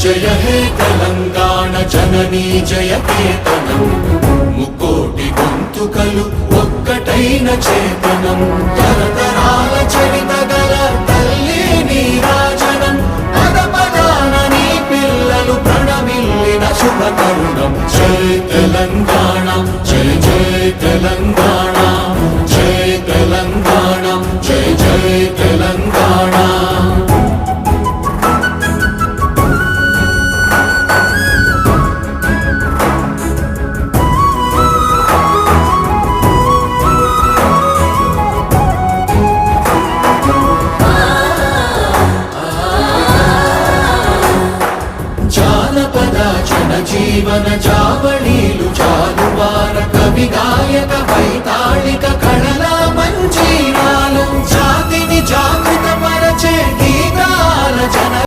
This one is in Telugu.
జయ హే తెలంగాణ జననీ జయ కేతనం ముకోటి గొంతుకలు ఒక్కటైన చేతనం తరతరాల చరిత గల తల్లి నీరాజనం పద పదాన నీ పిల్లలు ప్రణమిల్లిన శుభ తరుణం జై తెలంగాణ జై జై తెలంగాణ జై తెలంగాణ జై జై తెలంగాణ జీవన చావళీలు చాలువార కవి గాయక వైతాళిక